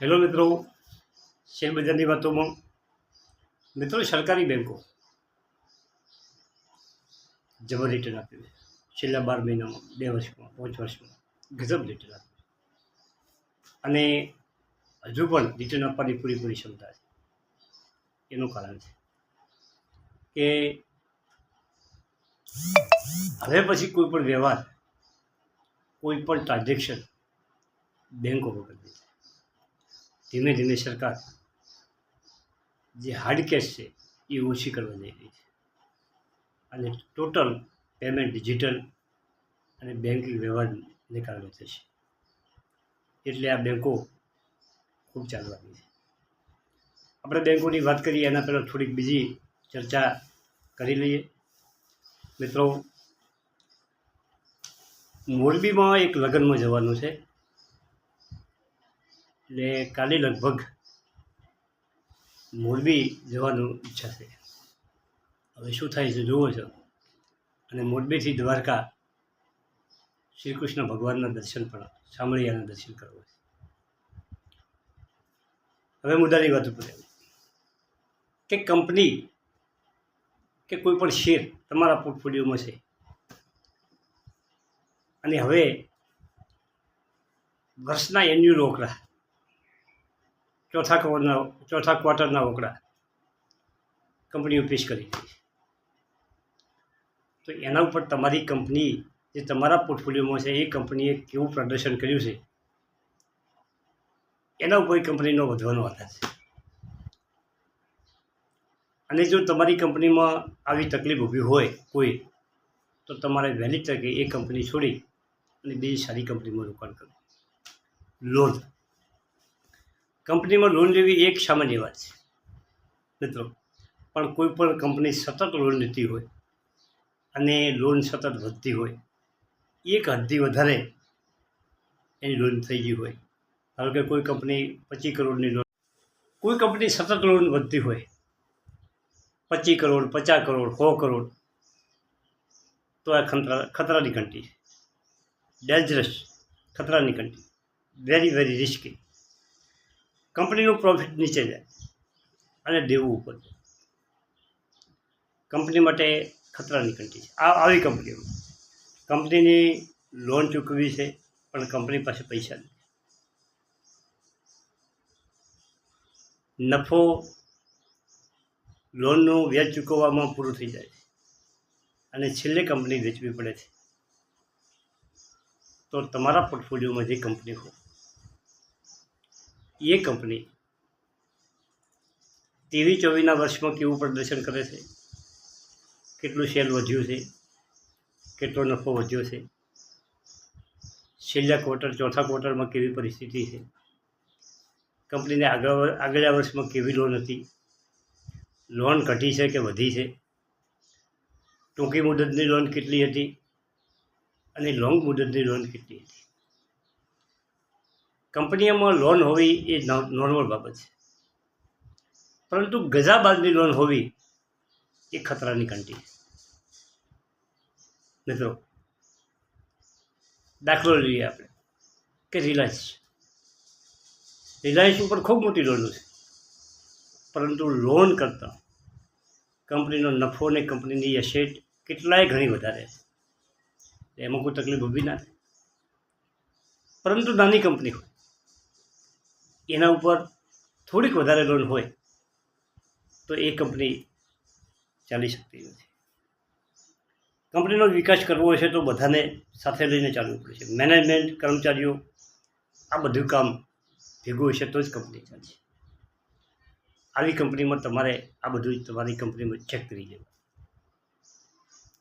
Hello મિત્રો, શેરબજારની વાતોમાં મિત્રો સરકારી બેંકો જબર રિટર્ન આપ્યું છે. છેલ્લા 12 મહિનામાં, 2 વર્ષમાં, 5 વર્ષમાં ગજબ રિટર્ન આપ્યું અને હજુ પણ રિટર્ન આપવાની પૂરી ક્ષમતા છે. એનું કારણ છે કે હવે પછી કોઈ પણ વ્યવહાર, કોઈ પણ ટ્રાન્ઝેક્શન બેંકો કરી દે. ધીમે ધીમે સરકાર જે હાર્ડ કેશ છે એ ઓછી કરવા જઈ રહી છે અને ટોટલ પેમેન્ટ ડિજિટલ અને બેંકિંગ વ્યવહારને કારણે થશે. એટલે આ બેંકો ખૂબ ચાલવાની છે. આપણે બેંકોની વાત કરીએ એના પહેલાં થોડીક બીજી ચર્ચા કરી લઈએ. મિત્રો, મોરબીમાં એક લગ્નમાં જવાનું છે એટલે કાલે લગભગ મોરબી જવાનું ઈચ્છા છે. હવે શું થાય છે જોવો છો. અને મોરબીથી દ્વારકા શ્રી કૃષ્ણ ભગવાનના દર્શન પણ, સામળિયાના દર્શન કરવા છે. હવે મુદ્દાની વાત ઉપર કે કંપની કે કોઈ પણ શેર તમારા પોર્ટફોલિયોમાં છે અને હવે વર્ષના એન્યુઅલ રોકડા, ચોથા ક્વાર્ટરના રોકડા કંપનીઓ પેશ કરી છે, તો એના ઉપર તમારી કંપની જે તમારા પોર્ટફોલિયોમાં છે એ કંપનીએ કેવું પ્રદર્શન કર્યું છે એના ઉપર કંપનીનો વધવાનો આધાર છે. અને જો તમારી કંપનીમાં આવી તકલીફ ઊભી હોય કોઈ, તો તમારે વહેલી તકે એ કંપની છોડી અને બીજી સારી કંપનીમાં રોકાણ કરવું. લોન, કંપનીમાં લોન લેવી એક સામાન્ય વાત છે મિત્રો, પણ કોઈ પણ કંપની સતત લોન લેતી હોય અને લોન સતત વધતી હોય, એક હદથી વધારે એની લોન થઈ ગઈ હોય, ધારો કે કોઈ કંપની 25 કરોડની લોન, કોઈ કંપની સતત લોન વધતી હોય 25 કરોડ, 50 કરોડ, 100 કરોડ, તો આ ખતરાની ઘંટી છે. ડેન્જરસ, ખતરાની ઘંટી, વેરી વેરી રિસ્કી. કંપનીનું પ્રોફિટ નીચે જાય અને દેવું ઉપર જાય. કંપની માટે ખતરાની ઘંટી છે. આવી કંપનીની લોન ચૂકવવી છે પણ કંપની પાસે પૈસા નથી. નફો લોનનું વ્યાજ ચૂકવવામાં પૂરું થઈ જાય છે અને છેલ્લે કંપની વેચવી પડે છે. તો તમારા પોર્ટફોલિયોમાં જે કંપની હોય એ કંપની 23-24ના વર્ષમાં કેવું પ્રદર્શન કરે છે, કેટલું સેલ વધ્યું છે, કેટલો નફો વધ્યો છે, છેલ્લા ક્વાર્ટર, ચોથા ક્વાર્ટરમાં કેવી પરિસ્થિતિ છે, કંપનીને આગળના વર્ષમાં કેવી લોન હતી, લોન ઘટી છે કે વધી છે, ટૂંકી મુદતની લોન કેટલી હતી અને લોંગ મુદતની લોન કેટલી હતી. કંપનીઓમાં લોન હોવી એ નોર્મલ બાબત છે, પરંતુ ગજાબાજની લોન હોવી એ ખતરાની ઘંટી છે. મિત્રો, દાખલો લઈએ આપણે કે રિલાયન્સ ઉપર ખૂબ મોટી લોનો છે, પરંતુ લોન કરતાં કંપનીનો નફો અને કંપનીની એસેટ કેટલાય ઘણી વધારે છે. એમાં કોઈ તકલીફ ઊભી ના થાય. પરંતુ નાની કંપની હોય, એના ઉપર થોડીક વધારે લોન હોય તો એ કંપની ચાલી શકતી નથી. કંપનીનો વિકાસ કરવો હશે તો બધાને સાથે લઈને ચાલવું પડશે. મેનેજમેન્ટ, કર્મચારીઓ, આ બધું કામ ભેગું હશે તો જ કંપની ચાલશે. આવી કંપનીમાં તમારે આ બધું તમારી કંપનીમાં ચેક કરી દેવું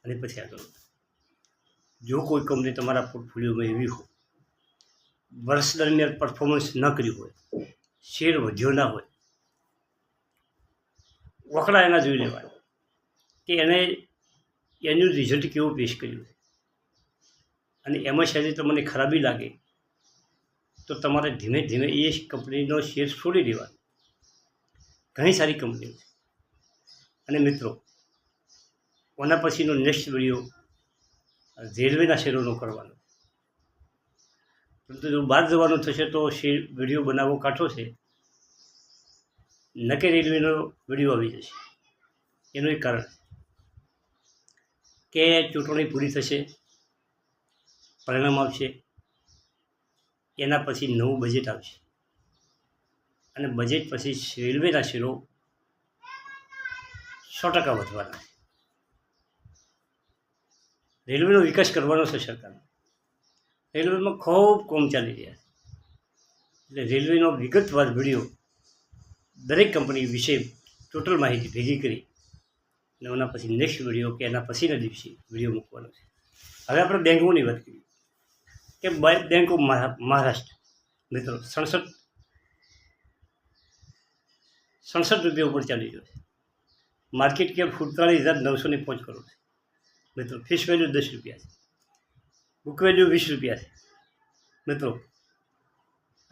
અને પછી આગળ. જો કોઈ કંપની તમારા પોર્ટફોલિયોમાં એવી હોય, વર્ષ દરમિયાન પરફોર્મન્સ ન કર્યું હોય, શેર વધ્યો ના હોય, વખડા એના જોઈ લેવાય કે એને એનું રિઝલ્ટ કેવું પેશ કર્યું છે અને એમાં શાયદ તમને ખરાબી લાગે તો તમારે ધીમે ધીમે એ કંપનીનો શેર છોડી દેવાનો. ઘણી સારી કંપનીઓ છે. અને મિત્રો, ઓના પછીનો નેક્સ્ટ વિડીયો રેલવેના શેરોનો કરવાનો. પરંતુ જો બહાર જવાનું થશે તો વિડીયો બનાવવો કાઠો છે. નકે રેલવેનો વિડીયો આવી જશે. એનું એક કારણ કે ચૂંટણી પૂરી થશે, પરિણામ આવશે, એના પછી નવું બજેટ આવશે અને બજેટ પછી રેલવેના શેરો 100% વધવાના છે. રેલવેનો વિકાસ કરવાનો છે સરકારને. રેલવેમાં ખૂબ કોમ ચાલી રહ્યા છે. એટલે રેલવેનો વિગતવાર વિડીયો દરેક કંપની વિશે ટોટલ માહિતી ભેગી કરી અને એના પછી નેક્સ્ટ વિડીયો કે એના પછીના દિવસે વિડીયો મૂકવાનો છે. હવે આપણે બેંકોની વાત કરીએ કે બેંક ઓફ મહારાષ્ટ્ર મિત્રો 67 રૂપિયા ઉપર ચાલી રહ્યો છે. માર્કેટ કેપ 47,905 કરોડ છે મિત્રો. ફેસ વેલ્યુ 10 રૂપિયા છે. બુક વેલ્યુ 20 રૂપિયા છે મિત્રો.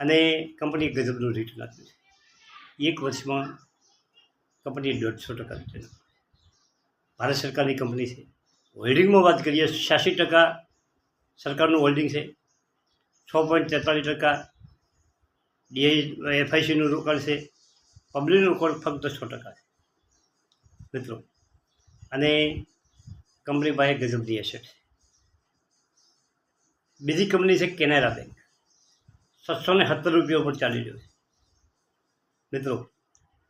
અને કંપનીએ ગજબનું રિટર્ન આપ્યું છે. એક વર્ષમાં કંપનીએ 150% રિટર્ન આપ્યું. ભારત સરકારની કંપની છે. હોલ્ડિંગમાં વાત કરીએ 86% સરકારનું હોલ્ડિંગ છે. 6.43% FICનું રોકાણ છે. પબ્લિકનું રોકાણ ફક્ત 6% છે મિત્રો. અને કંપની પાસે ગજબની એસેટ છે. બીજી કંપની છે કેનેરા બેંક. 770 રૂપિયા ઉપર ચાલી રહ્યો છે મિત્રો.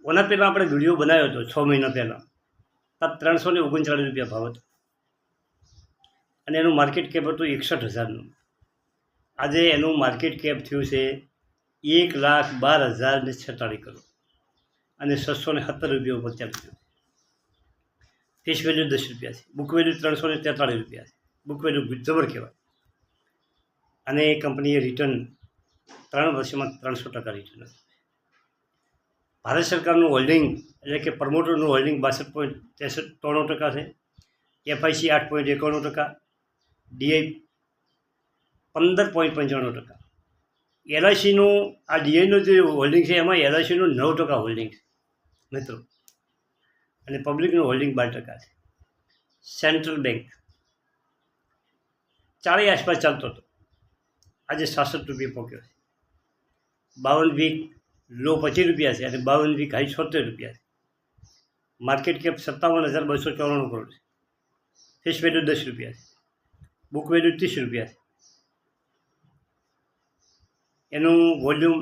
ઓના પહેલાં આપણે વિડીયો બનાવ્યો હતો 6 મહિના પહેલાં. આ 339 રૂપિયા ભાવ હતો અને એનું માર્કેટ કેપ હતું 61,000નું. આજે એનું માર્કેટ કેપ થયું છે 1,12,046 કરોડ અને 670 રૂપિયા ઉપર ચાલી રહ્યું છે. ફેસ વેલ્યુ 10 રૂપિયા છે. બુક વેલ્યુ 343 રૂપિયા છે. બુક વેલ્યુ જબર કહેવાય. અને કંપનીએ રિટર્ન 3 વર્ષમાં 300% રિટર્ન આપ્યું. ભારત સરકારનું હોલ્ડિંગ એટલે કે પ્રમોટરનું હોલ્ડિંગ 62.93% છે. FIC 8.91%, DI 15.95%. LICનું આ DIનું જે હોલ્ડિંગ છે એમાં LICનું 9% હોલ્ડિંગ છે મિત્રો. અને પબ્લિકનું હોલ્ડિંગ 12% છે. સેન્ટ્રલ બેંક 4 આસપાસ ચાલતો હતો, આજે 67 રૂપિયા પહોંચ્યો છે. 52 વીક લો 25 રૂપિયા છે અને 52 વીક હાઈ 76 રૂપિયા છે. માર્કેટ કેપ 57,294 કરોડ છે. ફેસ વેલ્યુ 10 રૂપિયા છે. બુક વેલ્યુ 30 રૂપિયા છે. એનું વોલ્યુમ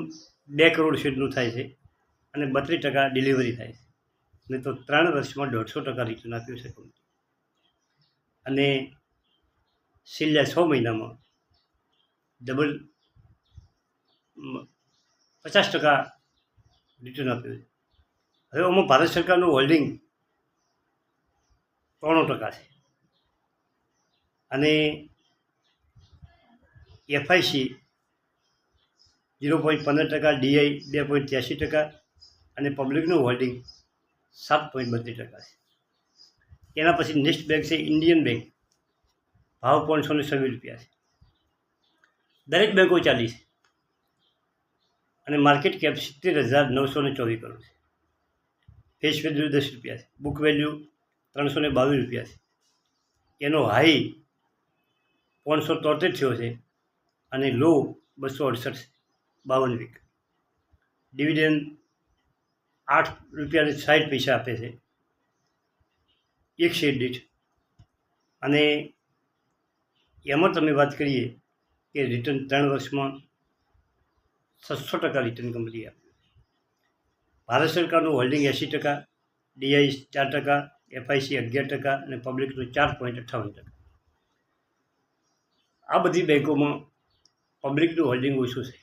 2 કરોડ શેરનું થાય છે અને 32% ડિલિવરી થાય છે. નહીં તો 3 વર્ષમાં 150% રિટર્ન આપ્યું છે કંપની. અને છેલ્લા 6 મહિનામાં ડબલ 50% રિટર્ન આપ્યું છે. હવે આમાં ભારત સરકારનું હોલ્ડિંગ 93% છે અને FIC 0.15%, DI 2.83% અને પબ્લિકનું હોલ્ડિંગ 7.32% છે. એના પછી નેક્સ્ટ બેંક છે ઇન્ડિયન બેંક. ભાવ 526 રૂપિયા છે. દરેક બેંકો ચાલી છે અને માર્કેટ કેપ 70,924 કરોડ છે. ફેસ વેલ્યુ 10 રૂપિયા છે. બુક વેલ્યુ 322 રૂપિયા છે. એનો હાઈ 573 થયો છે અને લો 268 છે. 52 વીક. ડિવિડન્ડ 8.60 રૂપિયા આપે છે એક શેર દીઠ. અને એમાં તમે વાત કરીએ કે રિટર્ન 3 વર્ષમાં 600% રિટર્ન કંપનીએ આપ્યું. ભારત સરકારનું હોલ્ડિંગ 80%, DI 4%, FIC 11% અને પબ્લિકનું 4.58%. આ બધી બેંકોમાં પબ્લિકનું હોલ્ડિંગ ઓછું છે.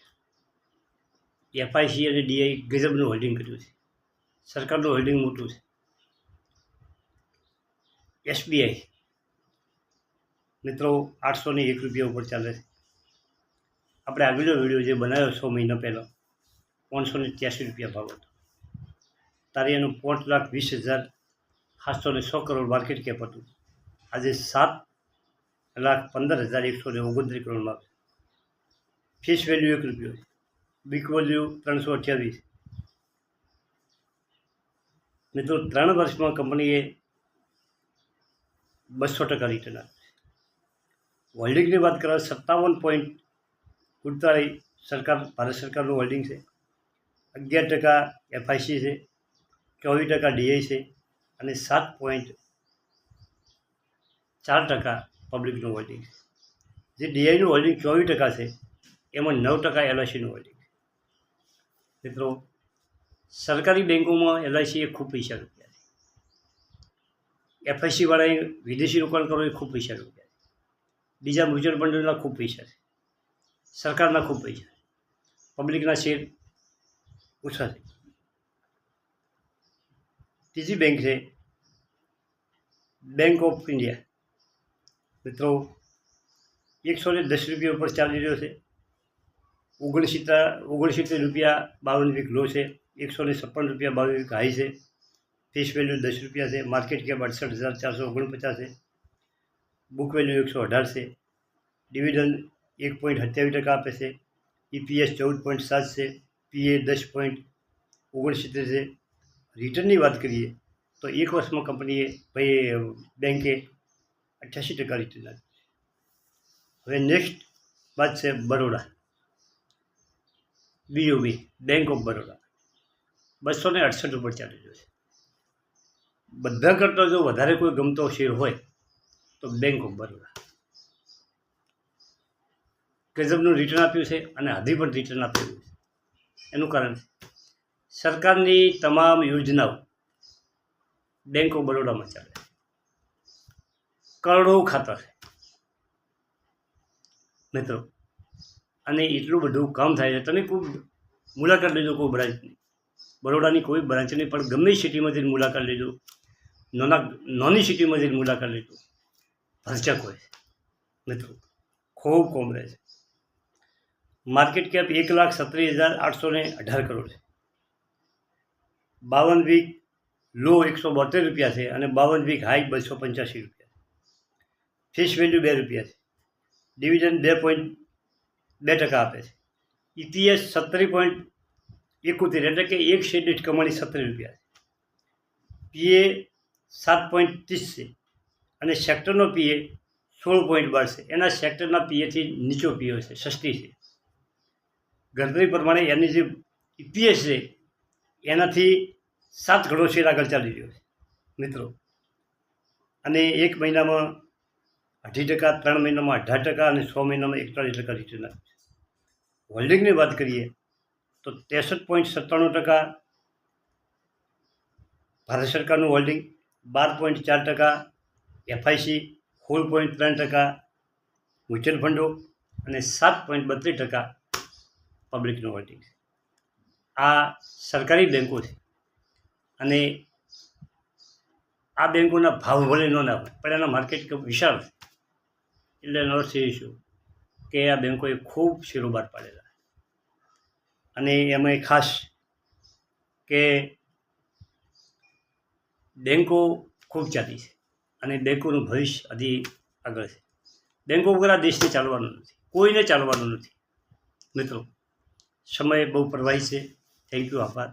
FIC અને DI ગજબનું હોલ્ડિંગ કર્યું છે. સરકારનું હોલ્ડિંગ મોટું છે. SBI મિત્રો 801 રૂપિયા ઉપર ચાલે છે. આપણે આગળનો વિડીયો જે બનાવ્યો 6 મહિના પહેલાં 583 રૂપિયા ભાવ હતો. તારે એનું 5,20,706 કરોડ માર્કેટ કેપ હતું. આજે 7,15,129 કરોડમાં. ફેસ વેલ્યુ 1 રૂપિયો છે. Book value 328. મિત્રો 3 વર્ષમાં કંપનીએ 200% રિટર્ન આપ્યું છે. હોલ્ડિંગની વાત કરવા 57.93% કુર્તાળી ભારત સરકારનું હોલ્ડિંગ છે, 11% FIC છે, 24% DI છે અને 7.4% પબ્લિકનું હોલ્ડિંગ છે. જે ડીઆઈનું હોલ્ડિંગ 24% છે એમાં 9% LICનું હોલ્ડિંગ છે. મિત્રો, સરકારી બેંકોમાં LIC એ ખૂબ પૈસા રૂપિયા છે, FICવાળાએ વિદેશી રોકાણ કરવું એ ખૂબ પૈસા રૂપિયા છે, બીજા મ્યુચ્યુઅલ ફંડોના ખૂબ પૈસા છે, સરકારના ખૂબ પૈસા છે, પબ્લિકના શેર ઓછા છે. ત્રીજી બેંક છે બેંક ઓફ ઇન્ડિયા. મિત્રો, 110 રૂપિયા ઉપર ચાલી રહ્યો છે, 69 રૂપિયા 52 લો છે, 156 રૂપિયા 22 હાઈ છે, ફેસ વેલ્યુ 10 રૂપિયા છે, માર્કેટ કેપ 68,449 છે, બુક વેલ્યુ 118 છે, ડિવિડન્ડ 1.27% આપે છે, EPS 14.7 છે, PA 10.69 છે. રિટર્નની વાત કરીએ તો એક વર્ષમાં બેંકે 88% રિટર્ન આપ્યું છે. હવે નેક્સ્ટ વાત છે Baroda, BOB, bank of Baroda. 268 ઉપર ચાલી રહ્યો છે. બધા કરતાં જો વધારે કોઈ ગમતો શેર હોય તો બેંક ઓફ બરોડા. ગજબનું રિટર્ન આપ્યું છે અને હજી પણ રિટર્ન આપ્યું છે. એનું કારણ સરકારની તમામ યોજનાઓ બેંક ઓફ બરોડામાં ચાલે છે. કરોડો ખાતા છે મિત્રો, અને એટલું બધું કામ થાય છે. તમે કોઈ મુલાકાત લેજો કોઈ બ્રાન્ચની, બરોડાની કોઈ બ્રાન્ચ નહીં, પણ ગમે સિટીમાં જઈને મુલાકાત લેજો, નાની સિટીમાં જઈને મુલાકાત લેજો, ભરચક હોય છે મિત્રો, ખૂબ કોમ રહે છે. માર્કેટ કેપ 1,37,818 કરોડ છે. 52 વીક લો 172 રૂપિયા છે અને 52 વીક હાઈ 285 રૂપિયા. ફેસ વેલ્યુ 2 રૂપિયા છે, ડિવિડન્ડ 2.2% આપે છે, EPS 17.71, એટલે કે એક શેર દીઠ કમાણી 17 રૂપિયા છે, PA 7.30 છે અને સેક્ટરનો PA 16.12 છે. એના સેક્ટરના PAથી નીચો PA છે, સસ્તી છે. ગણતરી પ્રમાણે એની જે EPS છે એનાથી 7 ગણો શેર આગળ ચાલી રહ્યો છે મિત્રો. અને એક મહિનામાં 2.5%, 3 મહિનામાં 18% અને 6 મહિનામાં 41% રિટર્ન આપ્યું છે. હોલ્ડિંગની વાત કરીએ તો 63.97% ભારત સરકારનું હોલ્ડિંગ, 12.4% FIC, 16.3% મ્યુચ્યુઅલ ફંડો અને 7.32% પબ્લિકનું હોલ્ડિંગ છે. આ સરકારી બેંકો છે અને આ બેંકોના ભાવ ભલે ન ના હોય પણ એના માર્કેટ કેપ વિશાળ છે. એટલે એનો અર્થ એ શું કે આ બેંકોએ ખૂબ શેરો બહાર પાડેલા, અને એમાં ખાસ કે બેંકો ખૂબ ચાલી છે અને બેંકોનું ભવિષ્ય હજી આગળ છે. બેંકો વગર આ દેશને ચાલવાનું નથી, કોઈને ચાલવાનું નથી મિત્રો. સમય બહુ પ્રવાહી છે. થેન્ક યુ, આભાર.